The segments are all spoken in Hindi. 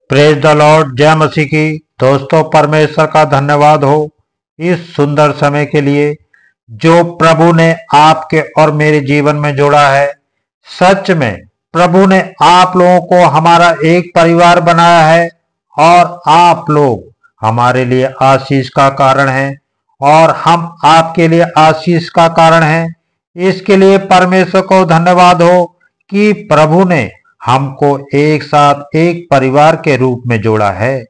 Praise the Lord. जय मसीह की। दोस्तों, परमेश्वर का धन्यवाद हो इस सुंदर समय के लिए जो प्रभु ने आपके और मेरे जीवन में जोड़ा है। सच में प्रभु ने आप लोगों को हमारा एक परिवार बनाया है और आप लोग हमारे लिए आशीष का कारण हैं और हम आपके लिए आशीष का कारण हैं। इसके लिए परमेश्वर को धन्यवाद हो कि प्रभु ने हमको एक साथ एक परिवार के रूप में जोड़ा है।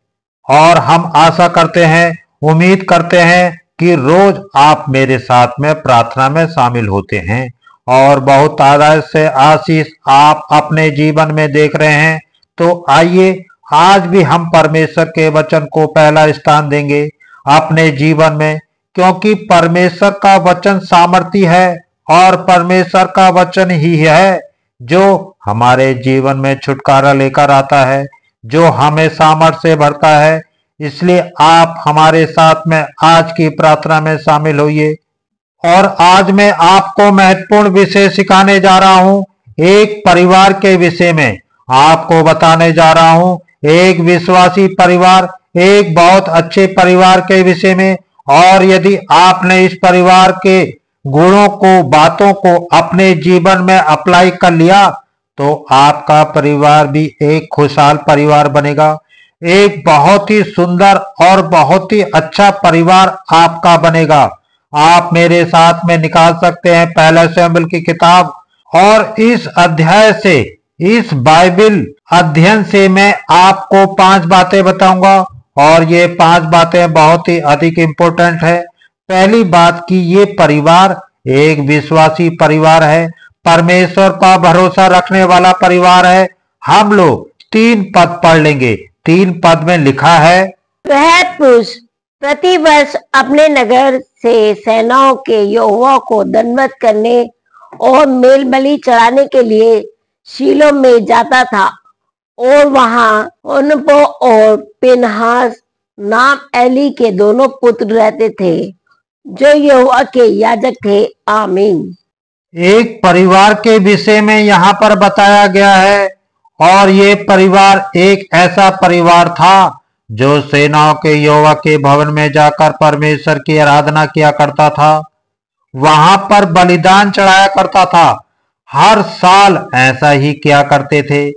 और हम आशा करते हैं, उम्मीद करते हैं कि रोज आप मेरे साथ में प्रार्थना में शामिल होते हैं और बहुत तादाद से आशीष आप अपने जीवन में देख रहे हैं। तो आइए आज भी हम परमेश्वर के वचन को पहला स्थान देंगे अपने जीवन में, क्योंकि परमेश्वर का वचन सामर्थी है और परमेश्वर का वचन ही है जो हमारे जीवन में छुटकारा लेकर आता है, जो हमें सामर्थ्य से भरता है। इसलिए आप हमारे साथ में आज की प्रार्थना में शामिल होइए। और आज मैं आपको महत्वपूर्ण विषय सिखाने जा रहा हूं, एक परिवार के विषय में आपको बताने जा रहा हूं, एक विश्वासी परिवार, एक बहुत अच्छे परिवार के विषय में। और यदि आपने इस परिवार के गुणों को, बातों को अपने जीवन में अप्लाई कर लिया तो आपका परिवार भी एक खुशहाल परिवार बनेगा। एक बहुत ही सुंदर और बहुत ही अच्छा परिवार आपका बनेगा। आप मेरे साथ में निकाल सकते हैं पहला शमूएल की किताब, और इस अध्याय से, इस बाइबल अध्ययन से मैं आपको 5 बातें बताऊंगा और ये 5 बातें बहुत ही अधिक इम्पोर्टेंट है। पहली बात कि ये परिवार एक विश्वासी परिवार है, परमेश्वर का भरोसा रखने वाला परिवार है। हम लोग 3 पद पढ़ लेंगे। 3 पद में लिखा है, वह पुरुष प्रतिवर्ष अपने नगर से सेनाओं के यहोवा को दंडवत करने और मेल बलि चढ़ाने के लिए शीलो में जाता था, और वहां ओनपो और पिनहास नाम एली के दोनों पुत्र रहते थे जो यहोवा के याजक थे। आमीन। एक परिवार के विषय में यहाँ पर बताया गया है, और ये परिवार एक ऐसा परिवार था जो सेनाओं के यहोवा के भवन में जाकर परमेश्वर की आराधना किया करता था, वहां पर बलिदान चढ़ाया करता था। हर साल ऐसा ही किया करते थे।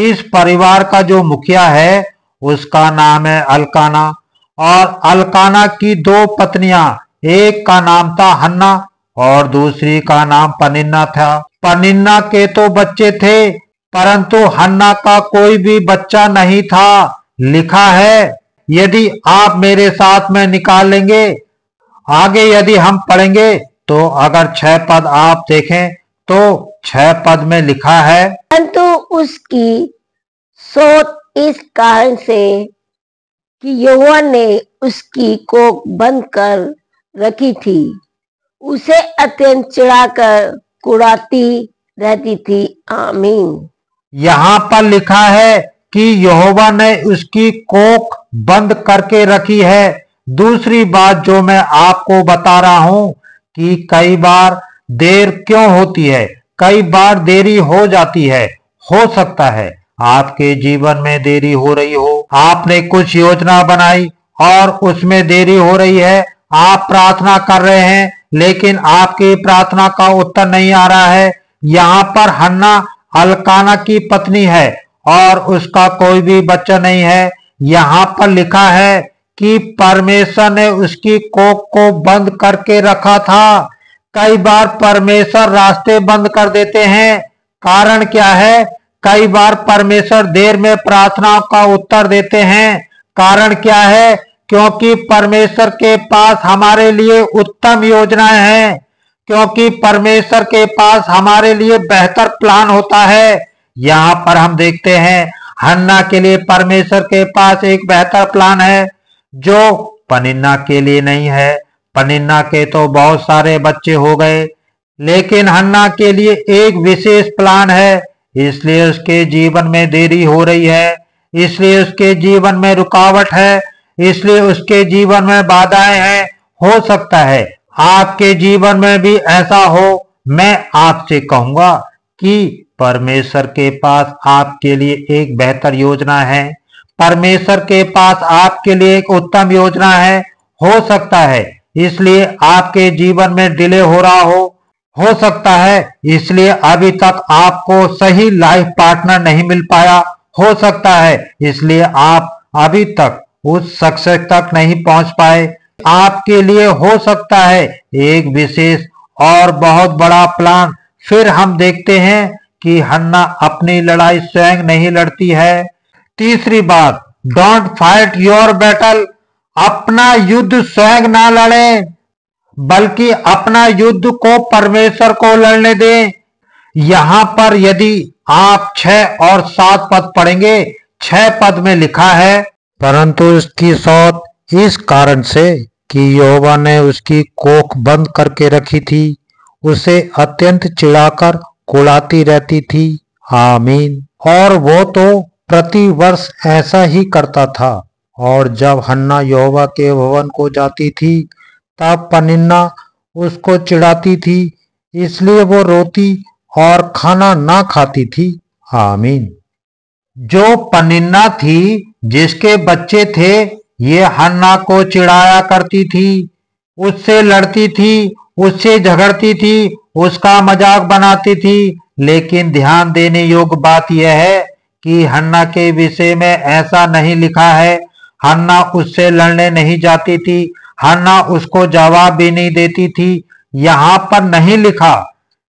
इस परिवार का जो मुखिया है उसका नाम है अल्काना, और अल्काना की 2 पत्नियां, एक का नाम था हन्ना और दूसरी का नाम पनिन्ना था। पनिन्ना के तो बच्चे थे, परंतु हन्ना का कोई भी बच्चा नहीं था। लिखा है, यदि आप मेरे साथ में निकाल लेंगे, आगे यदि हम पढ़ेंगे तो अगर 6 पद आप देखें तो 6 पद में लिखा है, परंतु उसकी सोच इस कारण से कि यहोवा ने उसकी कोख बंद कर रखी थी, उसे अत्यंत चिढ़ाकर कुड़ाती रहती थी। आमीन। यहाँ पर लिखा है कि यहोवा ने उसकी कोख बंद करके रखी है। दूसरी बात जो मैं आपको बता रहा हूं कि कई बार देर क्यों होती है, कई बार देरी हो जाती है। हो सकता है आपके जीवन में देरी हो रही हो, आपने कुछ योजना बनाई और उसमें देरी हो रही है। आप प्रार्थना कर रहे हैं लेकिन आपकी प्रार्थना का उत्तर नहीं आ रहा है। यहाँ पर हन्ना अल्काना की पत्नी है और उसका कोई भी बच्चा नहीं है। यहाँ पर लिखा है कि परमेश्वर ने उसकी कोख को बंद करके रखा था। कई बार परमेश्वर रास्ते बंद कर देते हैं। कारण क्या है? कई बार परमेश्वर देर में प्रार्थनाओं का उत्तर देते हैं। कारण क्या है? क्योंकि परमेश्वर के पास हमारे लिए उत्तम योजनाएं हैं, क्योंकि परमेश्वर के पास हमारे लिए बेहतर प्लान होता है। यहाँ पर हम देखते हैं हन्ना के लिए परमेश्वर के पास एक बेहतर प्लान है जो पनिन्ना के लिए नहीं है। पनिन्ना के तो बहुत सारे बच्चे हो गए, लेकिन हन्ना के लिए एक विशेष प्लान है। इसलिए उसके जीवन में देरी हो रही है, इसलिए उसके जीवन में रुकावट है, इसलिए उसके जीवन में बाधाएं हैं। हो सकता है आपके जीवन में भी ऐसा हो। मैं आपसे कहूंगा कि परमेश्वर के पास आपके लिए एक बेहतर योजना है। परमेश्वर के पास आपके लिए एक उत्तम योजना है, हो सकता है इसलिए आपके जीवन में डिले हो रहा हो सकता है इसलिए अभी तक आपको सही लाइफ पार्टनर नहीं मिल पाया, हो सकता है इसलिए आप अभी तक उस सक्सेस तक नहीं पहुंच पाए। आपके लिए हो सकता है एक विशेष और बहुत बड़ा प्लान। फिर हम देखते हैं कि हन्ना अपनी लड़ाई स्वयं नहीं लड़ती है। तीसरी बात, डोंट फाइट योर बैटल। अपना युद्ध स्वयं ना लड़ें, बल्कि अपना युद्ध को परमेश्वर को लड़ने दें। यहां पर यदि आप 6 और 7 पद पढ़ेंगे, 6 पद में लिखा है, परंतु उसकी सौत इस कारण से कि यहोवा ने उसकी कोख बंद करके रखी थी, उसे अत्यंत चिढ़ाकर कुढ़ाती रहती थी। आमीन। और वो तो प्रतिवर्ष ऐसा ही करता था। और जब हन्ना यहोवा के भवन को जाती थी, तब पनिन्ना उसको चिढ़ाती थी, इसलिए वो रोती और खाना ना खाती थी। आमीन। जो पनिन्ना थी, जिसके बच्चे थे, ये हन्ना को चिढ़ाया करती थी, उससे लड़ती थी, उससे झगड़ती थी, उसका मजाक बनाती थी। लेकिन ध्यान देने योग्य बात यह है कि हन्ना के विषय में ऐसा नहीं लिखा है। हन्ना उससे लड़ने नहीं जाती थी, हन्ना उसको जवाब भी नहीं देती थी। यहाँ पर नहीं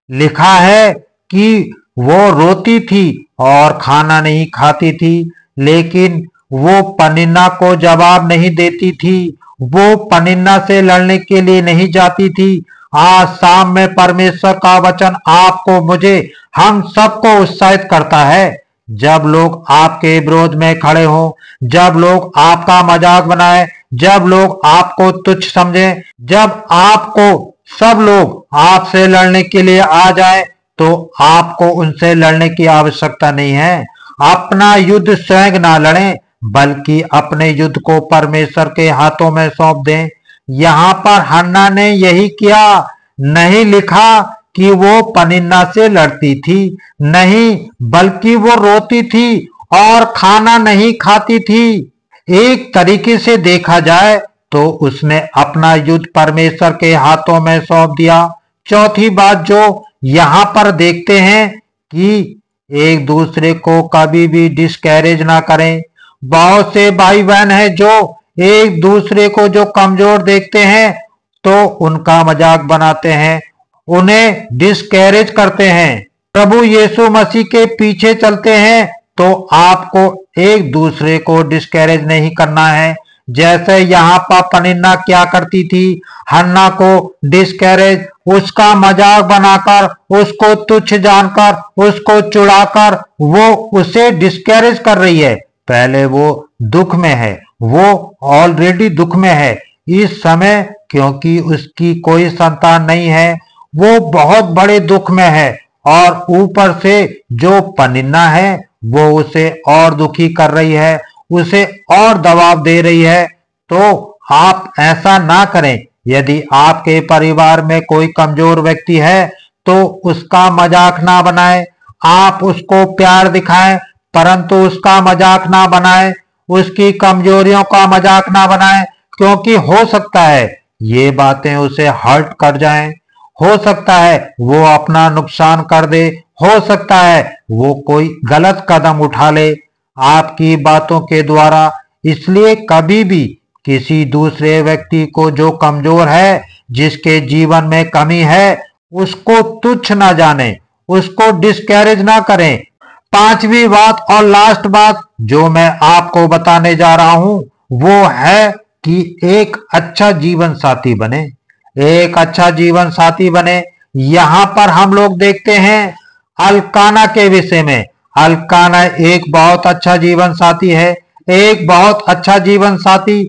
लिखा है कि वो रोती थी और खाना नहीं खाती थी, लेकिन वो पनिन्ना को जवाब नहीं देती थी, वो पनिन्ना से लड़ने के लिए नहीं जाती थी। आज शाम में परमेश्वर का वचन आपको, मुझे, हम सबको उत्साहित करता है। जब लोग आपके विरोध में खड़े हों, जब लोग आपका मजाक बनाए, जब लोग आपको तुच्छ समझें, जब आपको सब लोग आपसे लड़ने के लिए आ जाए, तो आपको उनसे लड़ने की आवश्यकता नहीं है। अपना युद्ध स्वयं ना लड़ें, बल्कि अपने युद्ध को परमेश्वर के हाथों में सौंप दें। यहाँ पर हन्ना ने यही किया। नहीं लिखा कि वो पनिन्ना से लड़ती थी, नहीं, बल्कि वो रोती थी और खाना नहीं खाती थी। एक तरीके से देखा जाए तो उसने अपना युद्ध परमेश्वर के हाथों में सौंप दिया। चौथी बात जो यहाँ पर देखते हैं कि एक दूसरे को कभी भी डिस्कैरेज ना करें। बहुत से भाई बहन हैं जो एक दूसरे को जो कमजोर देखते हैं तो उनका मजाक बनाते हैं, उन्हें डिस्कैरेज करते हैं। प्रभु यीशु मसीह के पीछे चलते हैं तो आपको एक दूसरे को डिस्कैरेज नहीं करना है। जैसे यहाँ पर पनिन्ना क्या करती थी, हन्ना को डिस्कैरेज, उसका मजाक बनाकर, उसको तुच्छ जानकर, उसको चिढ़ाकर वो उसे डिस्कैरेज कर रही है। पहले वो दुख में है, वो ऑलरेडी दुख में है इस समय, क्योंकि उसकी कोई संतान नहीं है, वो बहुत बड़े दुख में है। और ऊपर से जो पनिन्ना है वो उसे और दुखी कर रही है, उसे और दबाव दे रही है। तो आप ऐसा ना करें। यदि आपके परिवार में कोई कमजोर व्यक्ति है तो उसका मजाक ना बनाएं, आप उसको प्यार दिखाएं, परंतु उसका मजाक ना बनाएं, उसकी कमजोरियों का मजाक ना बनाएं, क्योंकि हो सकता है ये बातें उसे हर्ट कर जाएं, हो सकता है वो अपना नुकसान कर दे, हो सकता है वो कोई गलत कदम उठा ले आपकी बातों के द्वारा। इसलिए कभी भी किसी दूसरे व्यक्ति को जो कमजोर है, जिसके जीवन में कमी है, उसको तुच्छ ना जाने, उसको डिस्कैरेज ना करें। पांचवी बात और लास्ट बात जो मैं आपको बताने जा रहा हूं वो है कि एक अच्छा जीवन साथी बने, एक अच्छा जीवन साथी बने। यहां पर हम लोग देखते हैं अल्काना के विषय में। अल्काना एक बहुत अच्छा जीवन साथी है, एक बहुत अच्छा जीवन साथी।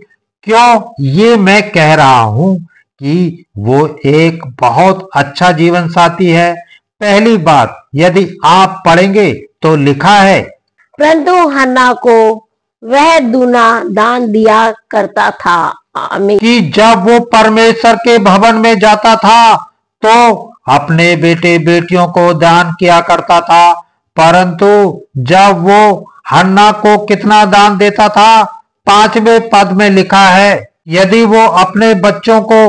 क्यों ये मैं कह रहा हूं कि वो एक बहुत अच्छा जीवन साथी है? पहली बात, यदि आप पढ़ेंगे तो लिखा है, परंतु हन्ना को वह दूना दान दिया करता था। आमीन। कि जब वो परमेश्वर के भवन में जाता था तो अपने बेटे बेटियों को दान किया करता था, परंतु जब वो हन्ना को कितना दान देता था? 5वें पद में लिखा है, यदि वो अपने बच्चों को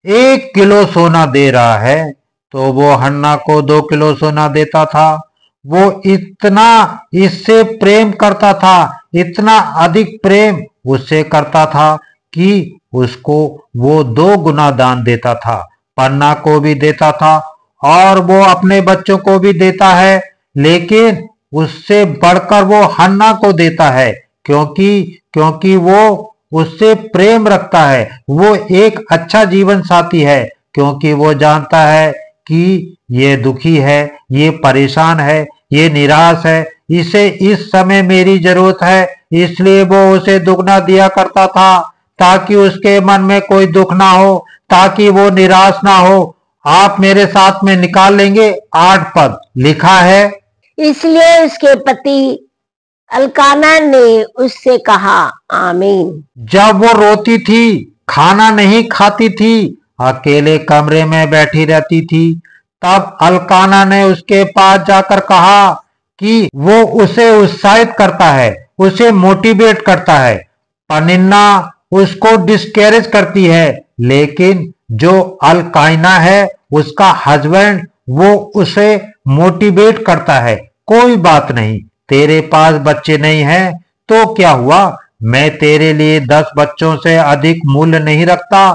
1 किलो सोना दे रहा है तो वो हन्ना को 2 किलो सोना देता था। वो इतना इससे प्रेम करता था, इतना अधिक प्रेम उससे करता था कि उसको वो 2 गुना दान देता था। पन्ना को भी देता था और वो अपने बच्चों को भी देता है, लेकिन उससे बढ़कर वो हन्ना को देता है, क्योंकि वो उससे प्रेम रखता है। वो एक अच्छा जीवन साथी है, क्योंकि वो जानता है कि ये दुखी है, ये परेशान है, ये निराश है, इसे इस समय मेरी जरूरत है, इसलिए वो उसे दुगना दिया करता था, ताकि उसके मन में कोई दुख ना हो, ताकि वो निराश ना हो। आप मेरे साथ में निकाल लेंगे 8 पद, लिखा है, इसलिए उसके पति अल्काना ने उससे कहा, आमीन। जब वो रोती थी, खाना नहीं खाती थी, अकेले कमरे में बैठी रहती थी, तब अल्काना ने उसके पास जाकर कहा कि वो उसे उत्साहित करता है, उसे मोटिवेट करता है। पनिन्ना उसको डिस्करेज करती है, लेकिन जो अल्काइना है, उसका हस्बैंड, वो उसे मोटिवेट करता है। कोई बात नहीं, तेरे पास बच्चे नहीं हैं तो क्या हुआ, मैं तेरे लिए 10 बच्चों से अधिक मूल्य नहीं रखता।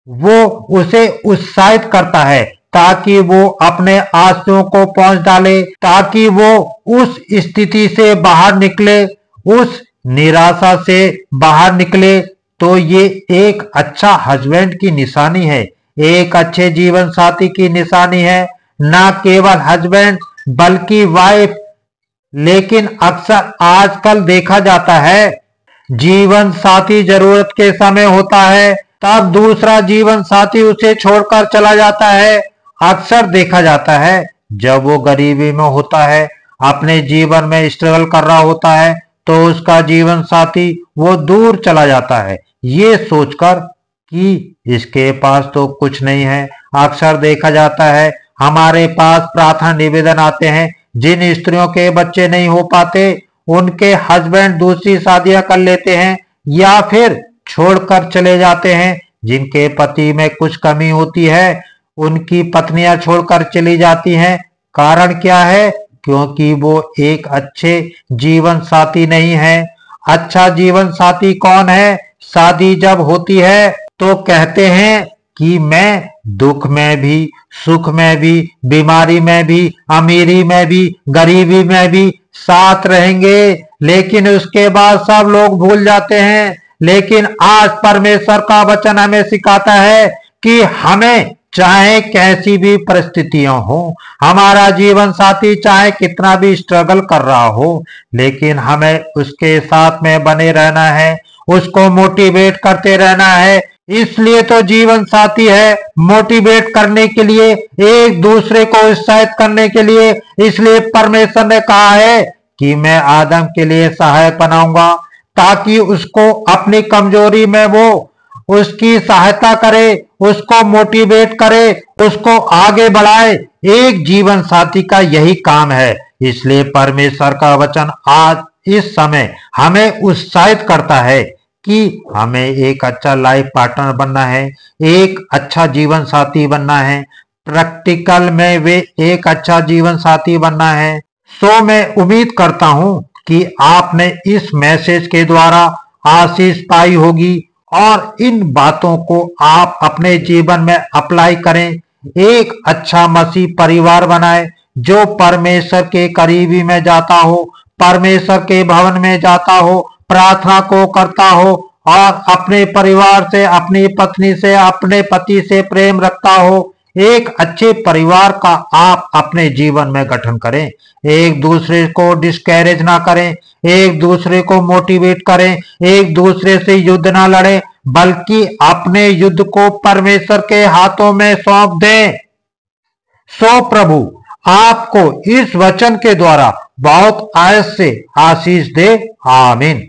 वो उसे उत्साहित करता है ताकि वो अपने आंसुओं को पोंछ डाले, ताकि वो उस स्थिति से बाहर निकले, उस निराशा से बाहर निकले। तो ये एक अच्छा हस्बैंड की निशानी है, एक अच्छे जीवन साथी की निशानी है, ना केवल हस्बैंड बल्कि वाइफ। लेकिन अक्सर आजकल देखा जाता है, जीवन साथी जरूरत के समय होता है तब दूसरा जीवन साथी उसे छोड़कर चला जाता है। अक्सर देखा जाता है, जब वो गरीबी में होता है, अपने जीवन में स्ट्रगल कर रहा होता है, तो उसका जीवन साथी वो दूर चला जाता है, ये सोचकर कि इसके पास तो कुछ नहीं है। अक्सर देखा जाता है, हमारे पास प्रार्थना निवेदन आते हैं, जिन स्त्रियों के बच्चे नहीं हो पाते, उनके हस्बैंड दूसरी शादियां कर लेते हैं या फिर छोड़कर चले जाते हैं। जिनके पति में कुछ कमी होती है, उनकी पत्नियां छोड़कर चली जाती हैं। कारण क्या है? क्योंकि वो एक अच्छे जीवन साथी नहीं है। अच्छा जीवन साथी कौन है? शादी जब होती है तो कहते हैं कि मैं दुख में भी, सुख में भी, बीमारी में भी, अमीरी में भी, गरीबी में भी साथ रहेंगे, लेकिन उसके बाद सब लोग भूल जाते हैं। लेकिन आज परमेश्वर का वचन हमें सिखाता है कि हमें चाहे कैसी भी परिस्थितियां हो, हमारा जीवन साथी चाहे कितना भी स्ट्रगल कर रहा हो, लेकिन हमें उसके साथ में बने रहना है, उसको मोटिवेट करते रहना है। इसलिए तो जीवन साथी है, मोटिवेट करने के लिए, एक दूसरे को उत्साहित करने के लिए। इसलिए परमेश्वर ने कहा है कि मैं आदम के लिए सहायक बनाऊंगा, ताकि उसको अपनी कमजोरी में वो उसकी सहायता करे, उसको मोटिवेट करे, उसको आगे बढ़ाए। एक जीवन साथी का यही काम है। इसलिए परमेश्वर का वचन आज इस समय हमें उत्साहित करता है कि हमें एक अच्छा लाइफ पार्टनर बनना है, एक अच्छा जीवन साथी बनना है, प्रैक्टिकल में वे एक अच्छा जीवन साथी बनना है। सो मैं उम्मीद करता हूं कि आपने इस मैसेज के द्वारा आशीष पाई होगी और इन बातों को आप अपने जीवन में अप्लाई करें। एक अच्छा मसीह परिवार बनाए जो परमेश्वर के करीबी में जाता हो, परमेश्वर के भवन में जाता हो, प्रार्थना को करता हो और अपने परिवार से, अपनी पत्नी से, अपने पति से प्रेम रखता हो। एक अच्छे परिवार का आप अपने जीवन में गठन करें। एक दूसरे को डिस्करेज ना करें, एक दूसरे को मोटिवेट करें, एक दूसरे से युद्ध ना लड़ें, बल्कि अपने युद्ध को परमेश्वर के हाथों में सौंप दें। सो प्रभु आपको इस वचन के द्वारा बहुत आयत से आशीष दे। आमीन।